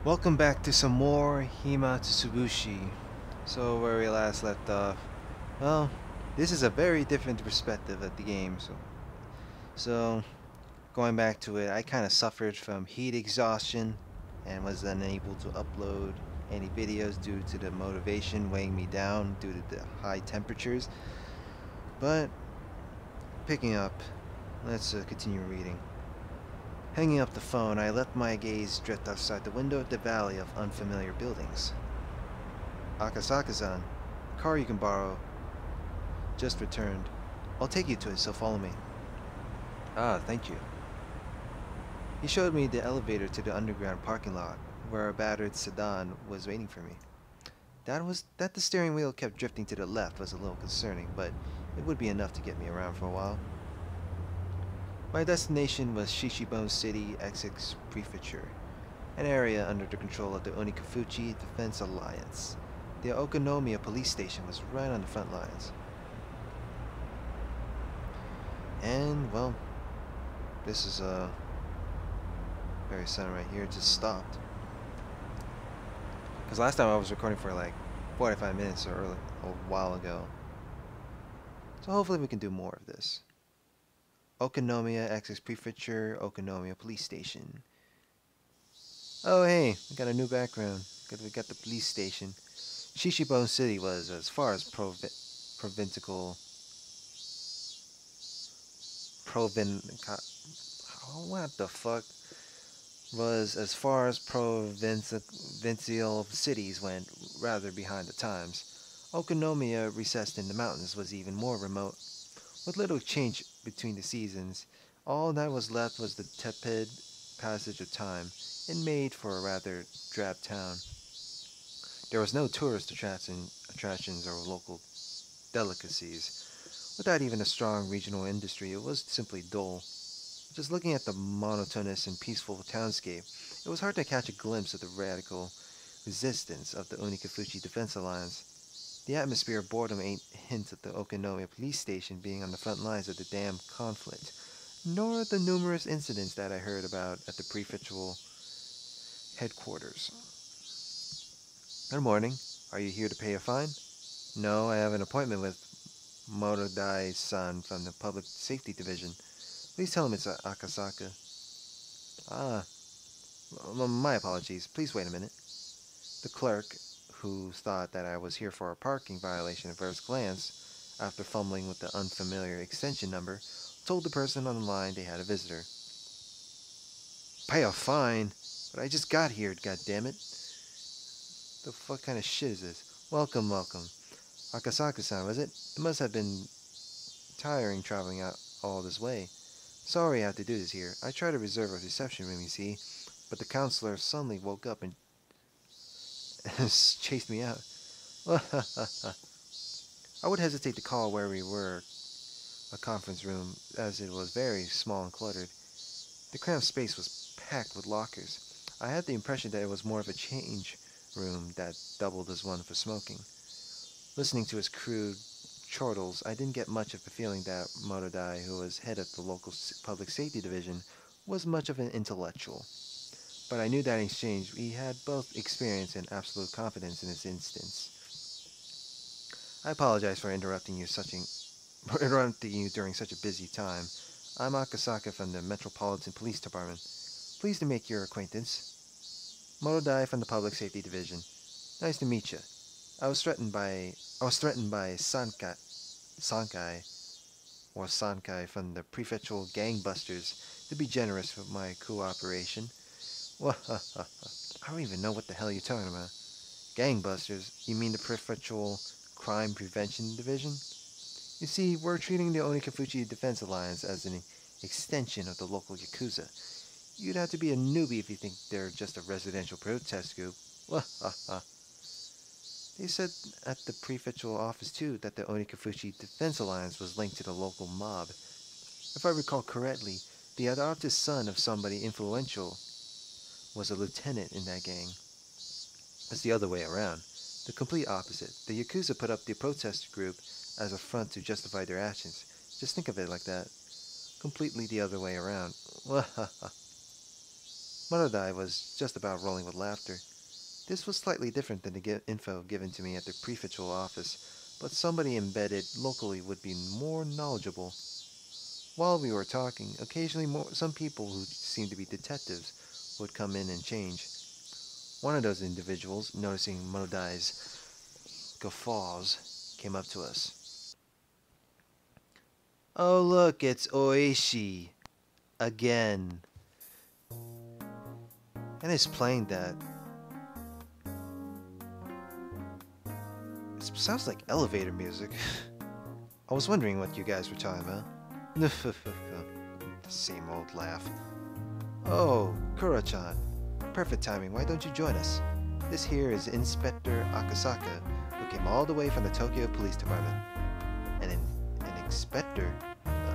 Welcome back to some more Himatsubushi. So where we last left off, well, this is a very different perspective of the game. So going back to it, I kind of suffered from heat exhaustion and was unable to upload any videos due to the motivation weighing me down due to the high temperatures. But picking up, let's continue reading. Hanging up the phone, I let my gaze drift outside the window at the valley of unfamiliar buildings. Akasaka-san, car you can borrow. Just returned. I'll take you to it, so follow me. Ah, thank you. He showed me the elevator to the underground parking lot, where a battered sedan was waiting for me. That the steering wheel kept drifting to the left was a little concerning, but it would be enough to get me around for a while. My destination was Shishibone City Essex Prefecture, an area under the control of the Onikafuchi Defense Alliance. The Okonomiya police station was right on the front lines. And, well, this is very center right here. It just stopped. Because last time I was recording for like 45 minutes or early, a while ago. So hopefully we can do more of this. Okonomiya Essex Prefecture, Okonomiya Police Station. Oh hey, we got a new background. We got the police station. Shishibone City was as far as provincial provin what the fuck was as far as provincial cities went, rather behind the times. Okonomiya, recessed in the mountains, was even more remote. With little change between the seasons, all that was left was the tepid passage of time. It made for a rather drab town. There was no tourist attractions or local delicacies. Without even a strong regional industry, it was simply dull. Just looking at the monotonous and peaceful townscape, it was hard to catch a glimpse of the radical resistance of the Onikafuchi Defense Alliance. The atmosphere of boredom ain't hint of the Okonomiya police station being on the front lines of the damn conflict, nor the numerous incidents that I heard about at the prefectural headquarters. Good morning. Are you here to pay a fine? No, I have an appointment with Morodai-san from the Public Safety Division. Please tell him it's Akasaka. Ah, my apologies. Please wait a minute. The clerk, who thought that I was here for a parking violation at first glance, after fumbling with the unfamiliar extension number, told the person on the line they had a visitor. Pay a fine? But I just got here, goddammit. The fuck kind of shit is this? Welcome, welcome. Akasaka-san, was it? It must have been tiring traveling out all this way. Sorry I have to do this here. I tried to reserve a reception room, you see, but the counselor suddenly woke up and chased me out. I would hesitate to call where we were a conference room, as it was very small and cluttered. The cramped space was packed with lockers. I had the impression that it was more of a change room that doubled as one for smoking. Listening to his crude chortles, I didn't get much of a feeling that Morodai, who was head of the local public safety division, was much of an intellectual. But I knew that in exchange we had both experience and absolute confidence in this instance. I apologize for interrupting you during such a busy time. I'm Akasaka from the Metropolitan Police Department. Pleased to make your acquaintance. Morodai from the Public Safety Division. Nice to meet you. I was threatened by Sankai from the prefectural gangbusters to be generous with my cooperation. Well, I don't even know what the hell you're talking about. Gangbusters? You mean the prefectural crime prevention division? You see, we're treating the Onikafuchi Defense Alliance as an extension of the local Yakuza. You'd have to be a newbie if you think they're just a residential protest group. They said at the prefectural office, too, that the Onikafuchi Defense Alliance was linked to the local mob. If I recall correctly, the adopted son of somebody influential was a lieutenant in that gang. It's the other way around. The complete opposite. The Yakuza put up the protest group as a front to justify their actions. Just think of it like that. Completely the other way around. Monodai was just about rolling with laughter. This was slightly different than the info given to me at the prefectural office, but somebody embedded locally would be more knowledgeable. While we were talking, occasionally some people who seemed to be detectives would come in and change. One of those individuals, noticing Monodai's guffaws, came up to us. "Oh look, it's Ooishi. Again." And it's playing that. It sounds like elevator music. I was wondering what you guys were talking about. The same old laugh. "Oh, Kuro-chan. Perfect timing. Why don't you join us? This here is Inspector Akasaka, who came all the way from the Tokyo Police Department." An inspector?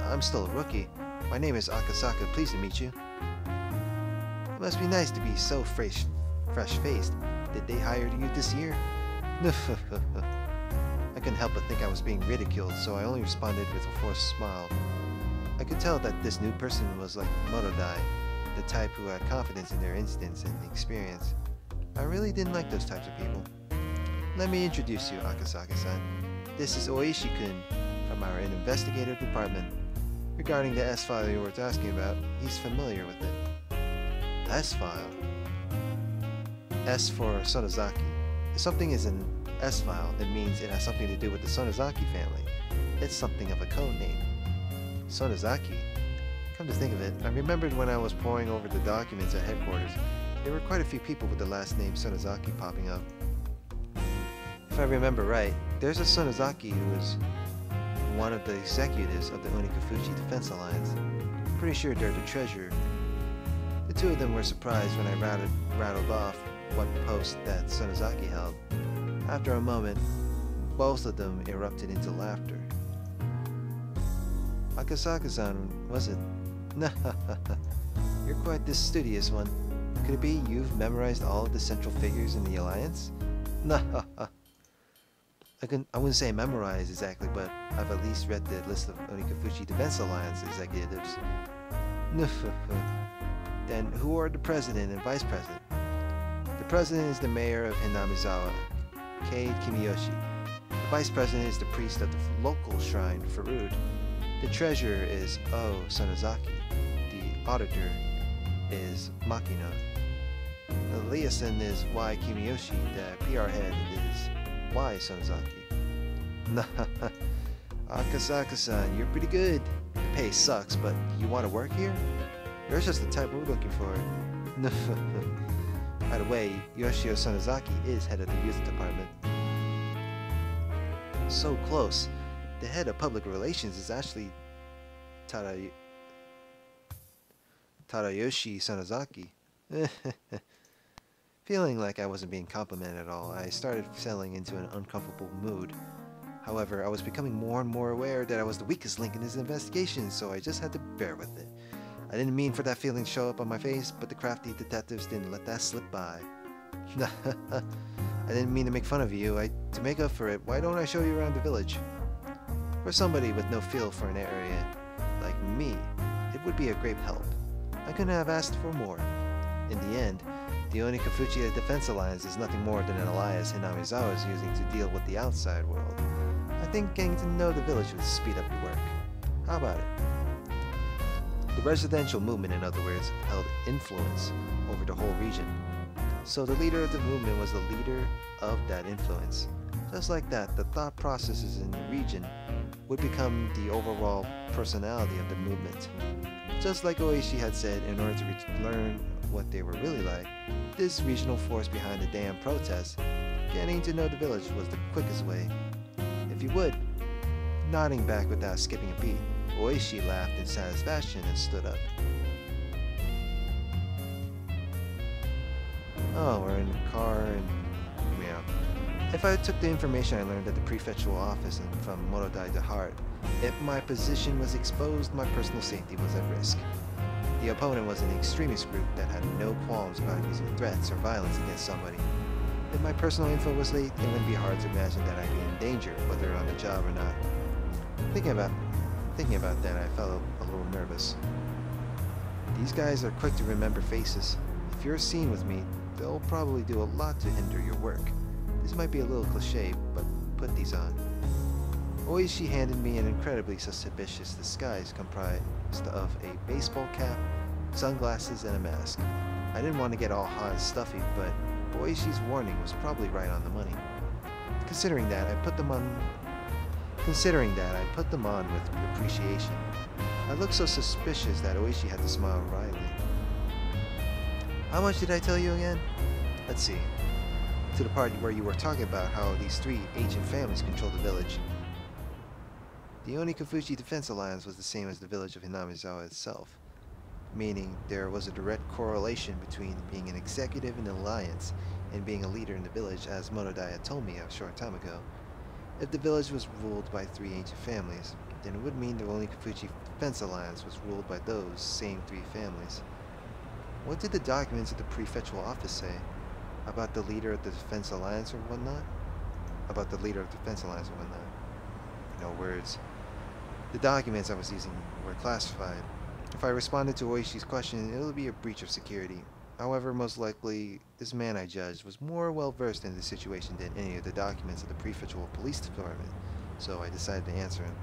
I'm still a rookie. "My name is Akasaka. Pleased to meet you." "It must be nice to be so fresh-faced. Did they hire you this year?" I couldn't help but think I was being ridiculed, so I only responded with a forced smile. I could tell that this new person was like Monodai, the type who had confidence in their instincts and experience. I really didn't like those types of people. "Let me introduce you, Akasaka-san. This is Ooishi-kun from our investigative department. Regarding the S-file you were asking about, he's familiar with it." S-file? S for Sonozaki. If something is an S-file, it means it has something to do with the Sonozaki family. It's something of a code name. Sonozaki? Come to think of it, I remembered when I was poring over the documents at headquarters, there were quite a few people with the last name Sonozaki popping up. If I remember right, there's a Sonozaki who is one of the executives of the Onikafuji Defense Alliance. Pretty sure they're the treasurer. The two of them were surprised when I rattled off what post that Sonozaki held. After a moment, both of them erupted into laughter. "Akasaka-san, was it? You're quite the studious one. Could it be you've memorized all of the central figures in the Alliance?" I wouldn't say memorized exactly, but I've at least read the list of Onikafuji Defense Alliance executives. "Then who are the president and vice president?" "The president is the mayor of Hinamizawa, Kei Kimiyoshi. The vice president is the priest of the local shrine, Farud. The treasurer is O Sonozaki. The auditor is Makino. The liaison is Y Kimiyoshi. The PR head is Y Sonozaki." "Akasaka-san, you're pretty good. The pay sucks, but you want to work here? You're just the type we're looking for." By the way, Yoshio Sonozaki is head of the youth department. So close. The head of public relations is actually Tadayoshi Sonozaki. Feeling like I wasn't being complimented at all, I started settling into an uncomfortable mood. However, I was becoming more and more aware that I was the weakest link in this investigation, so I just had to bear with it. I didn't mean for that feeling to show up on my face, but the crafty detectives didn't let that slip by. "I didn't mean to make fun of you. To make up for it, why don't I show you around the village? For somebody with no feel for an area like me, it would be a great help. I couldn't have asked for more. In the end, the Onikafuji Defense Alliance is nothing more than an alliance Hinamizawa is using to deal with the outside world. I think getting to know the village would speed up your work. How about it?" The residential movement, in other words, held influence over the whole region. So the leader of the movement was the leader of that influence. Just like that, the thought processes in the region would become the overall personality of the movement. Just like Ooishi had said, in order to learn what they were really like, this regional force behind the damn protests, getting to know the village was the quickest way. If you would. Nodding back without skipping a beat, Ooishi laughed in satisfaction and stood up. "Oh, we're in the car and... meow. If I took the information I learned at the prefectural office and from Monodai to heart, if my position was exposed, my personal safety was at risk. The opponent was an extremist group that had no qualms about using threats or violence against somebody. If my personal info was leaked, it wouldn't be hard to imagine that I'd be in danger, whether on the job or not. Thinking about that, I felt a little nervous. These guys are quick to remember faces. if you're seen with me, they'll probably do a lot to hinder your work. This might be a little cliche, but put these on. Ooishi handed me an incredibly suspicious disguise comprised of a baseball cap, sunglasses, and a mask. I didn't want to get all hot and stuffy, but Ooishi's warning was probably right on the money. Considering that, I put them on with appreciation. I looked so suspicious that Ooishi had to smile wryly. How much did I tell you again? Let's see. To the part where you were talking about how these three ancient families control the village. The Onikafuji Defense Alliance was the same as the village of Hinamizawa itself, meaning there was a direct correlation between being an executive in the alliance and being a leader in the village, as Monodai had told me a short time ago. If the village was ruled by three ancient families, then it would mean the Onikafuji Defense Alliance was ruled by those same three families. What did the documents of the prefectural office say? About the leader of the Defense Alliance or whatnot? No words. The documents I was using were classified. If I responded to Ooishi's question, it would be a breach of security. However, most likely, this man I judged was more well-versed in the situation than any of the documents of the prefectural police department, so I decided to answer him.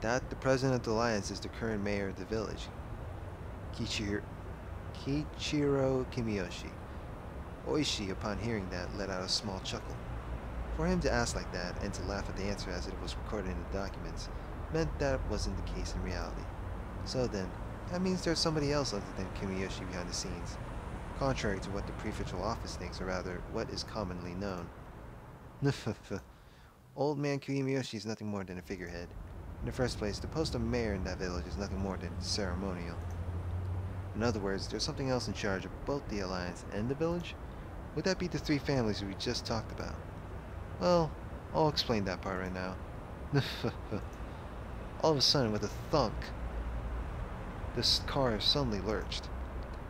That the president of the alliance is the current mayor of the village, Kichiro Kimiyoshi. Ooishi, upon hearing that, let out a small chuckle. For him to ask like that, and to laugh at the answer as it was recorded in the documents, meant that wasn't the case in reality. So then, that means there's somebody else other than Kimiyoshi behind the scenes, contrary to what the prefectural office thinks, or rather, what is commonly known. Old man Kimiyoshi is nothing more than a figurehead. In the first place, the post of mayor in that village is nothing more than ceremonial. In other words, there's something else in charge of both the alliance and the village? Would that be the three families we just talked about? Well, I'll explain that part right now. All of a sudden, with a thunk, this car suddenly lurched.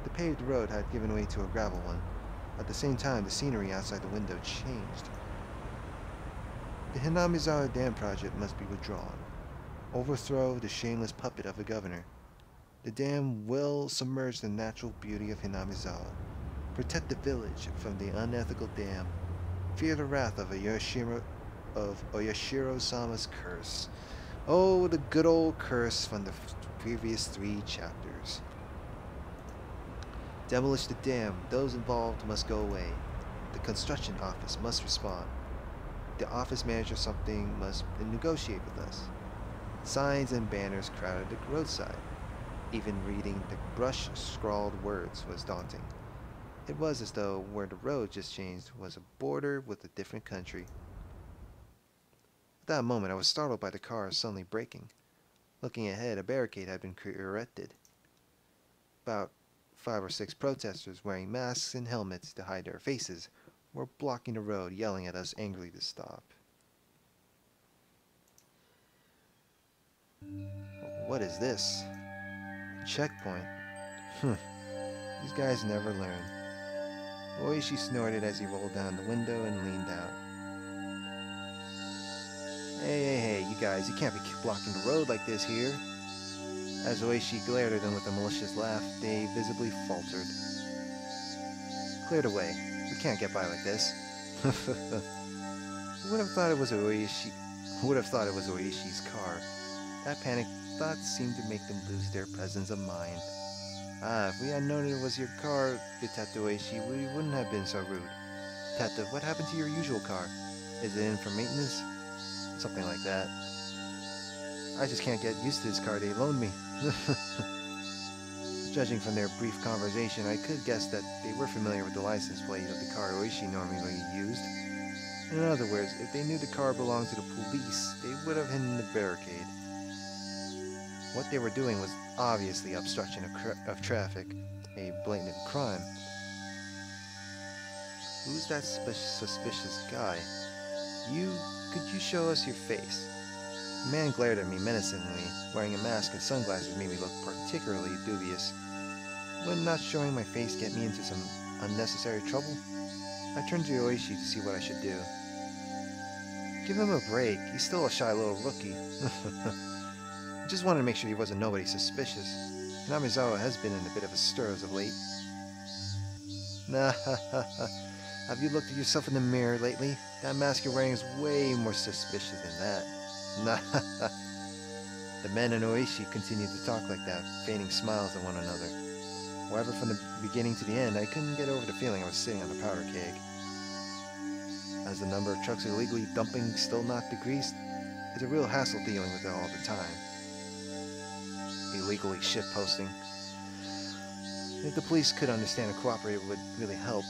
The paved road had given way to a gravel one. At the same time, the scenery outside the window changed. The Hinamizawa Dam project must be withdrawn. Overthrow the shameless puppet of a governor. The dam will submerge the natural beauty of Hinamizawa. Protect the village from the unethical dam. Fear the wrath of Oyashiro-sama's curse. Oh, the good old curse from the previous 3 chapters. Demolish the dam. Those involved must go away. The construction office must respond. The office manager or something must negotiate with us. Signs and banners crowded the roadside. Even reading the brush-scrawled words was daunting. It was as though where the road just changed was a border with a different country. At that moment, I was startled by the car suddenly braking. Looking ahead, a barricade had been erected. About 5 or 6 protesters wearing masks and helmets to hide their faces were blocking the road, yelling at us angrily to stop. What is this? A checkpoint? These guys never learn. Ooishi snorted as he rolled down the window and leaned out. Hey, you guys, you can't be blocking the road like this here. As Ooishi glared at them with a malicious laugh, they visibly faltered. Cleared away. We can't get by like this. Who would have thought it was Ooishi's car? That panicked thought seemed to make them lose their presence of mind. If we had known it was your car, Detective Ooishi, we wouldn't have been so rude. Detective, what happened to your usual car? Is it in for maintenance? Something like that. I just can't get used to this car they loaned me. Judging from their brief conversation, I could guess that they were familiar with the license plate of the car Ooishi normally used. In other words, if they knew the car belonged to the police, they would have hidden the barricade. What they were doing was obviously obstruction of traffic, a blatant crime. Who's that suspicious guy? Could you show us your face? The man glared at me menacingly. Wearing a mask and sunglasses made me look particularly dubious. Would not showing my face get me into some unnecessary trouble? I turned to Ooishi to see what I should do. Give him a break. He's still a shy little rookie. I just wanted to make sure he wasn't nobody suspicious. Hinamizawa has been in a bit of a stir as of late. Nah, ha, ha, ha. Have you looked at yourself in the mirror lately? That mask you're wearing is way more suspicious than that. Nah, ha, ha. The men in Ooishi continued to talk like that, feigning smiles at one another. However, from the beginning to the end, I couldn't get over the feeling I was sitting on a powder keg. As the number of trucks illegally dumping still not decreased, it's a real hassle dealing with it all the time. Illegally shitposting. If the police could understand and cooperate, it would really help.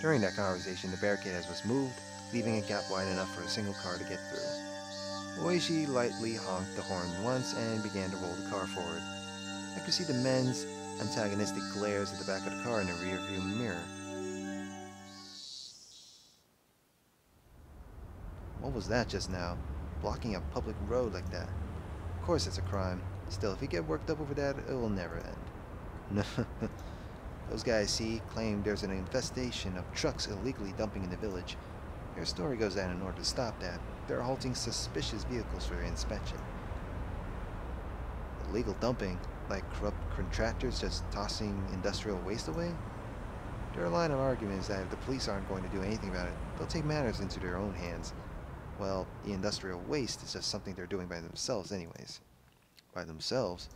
During that conversation, the barricade was moved, leaving a gap wide enough for a single car to get through. Ooishi lightly honked the horn once and began to roll the car forward. I could see the men's antagonistic glares at the back of the car in the rearview mirror. What was that just now? Blocking a public road like that. Of course it's a crime. Still, if you get worked up over that, it will never end. Those guys, see, claim there's an infestation of trucks illegally dumping in the village. Their story goes that in order to stop that, they're halting suspicious vehicles for inspection. Illegal dumping, like corrupt contractors just tossing industrial waste away? Their line of argument is that if the police aren't going to do anything about it, they'll take matters into their own hands. Well, the industrial waste is just something they're doing by themselves anyways. By themselves?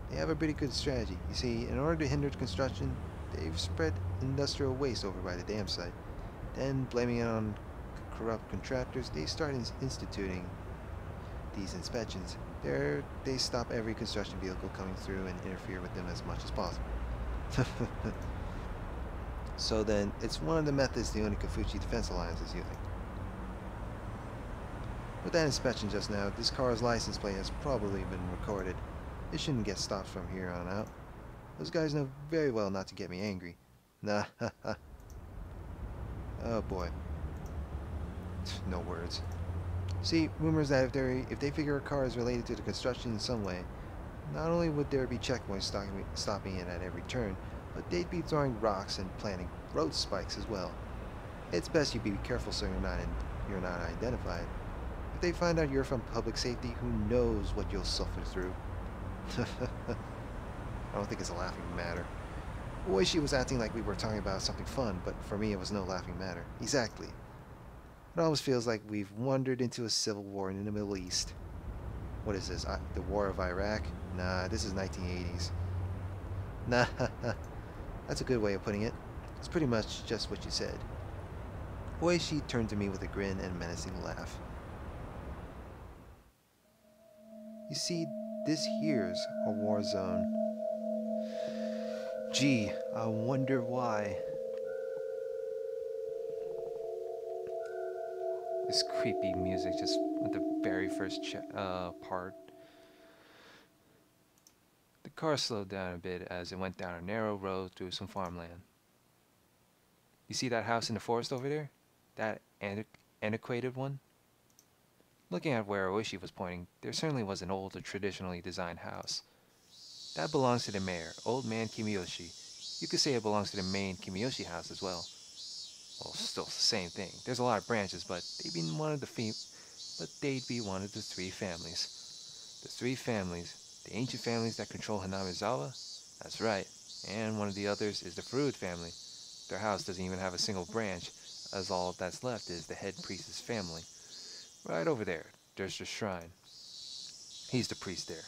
They have a pretty good strategy. You see, in order to hinder construction, they've spread industrial waste over by the dam site. Then, blaming it on corrupt contractors, they start instituting these inspections. There, they stop every construction vehicle coming through and interfere with them as much as possible. So then, it's one of the methods the Ch.4 Defense Alliance is using. With that inspection just now, this car's license plate has probably been recorded. It shouldn't get stopped from here on out. Those guys know very well not to get me angry. Nah, haha. Oh boy. No words. See, rumors that if they figure a car is related to the construction in some way, not only would there be checkpoints stopping it at every turn, but they'd be throwing rocks and planting road spikes as well. It's best you be careful so you're not identified. If they find out you're from public safety, who knows what you'll suffer through. I don't think it's a laughing matter. Ooishi was acting like we were talking about something fun, but for me it was no laughing matter. Exactly. It always feels like we've wandered into a civil war in the Middle East. What is this? The War of Iraq? Nah, this is 1980s. Nah, that's a good way of putting it. It's pretty much just what you said. Ooishi turned to me with a grin and a menacing laugh. You see, this here's a war zone. Gee, I wonder why. This creepy music just with the very first part. The car slowed down a bit as it went down a narrow road through some farmland. You see that house in the forest over there? That antiquated one? Looking at where Ooishi was pointing, there certainly was an old or traditionally designed house. That belongs to the mayor, Old Man Kimiyoshi. You could say it belongs to the main Kimiyoshi house as well. Well, still the same thing. There's a lot of branches, but they'd be one of the three families. The three families, the ancient families that control Hinamizawa? That's right. And one of the others is the Furude family. Their house doesn't even have a single branch, as all that's left is the head priest's family. Right over there, there's the shrine. He's the priest there.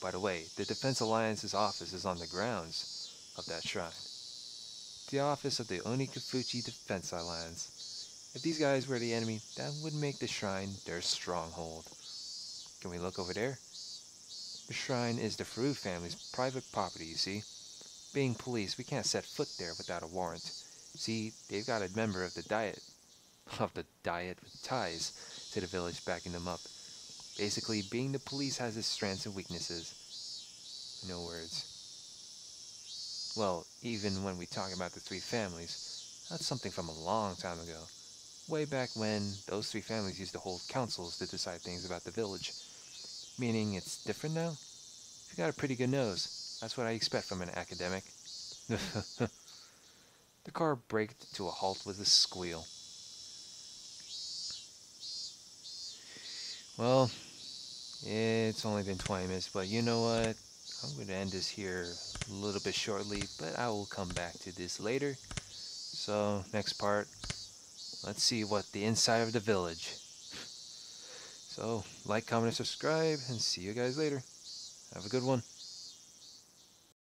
By the way, the Defense Alliance's office is on the grounds of that shrine. The office of the Ch.4 Defense Alliance. If these guys were the enemy, that would make the shrine their stronghold. Can we look over there? The shrine is the Furude family's private property, you see. Being police, we can't set foot there without a warrant. See, they've got a member of the Diet with ties to the village backing them up. Basically, being the police has its strengths and weaknesses. No words. Well, even when we talk about the three families, that's something from a long time ago. Way back when those three families used to hold councils to decide things about the village. Meaning it's different now? You got a pretty good nose. That's what I expect from an academic. The car braked to a halt with a squeal. Well, It's only been 20 minutes, but you know what? I'm going to end this here a little bit shortly, but I will come back to this later. So, next part, let's see what the inside of the village. So, like, comment, and subscribe, and see you guys later. Have a good one.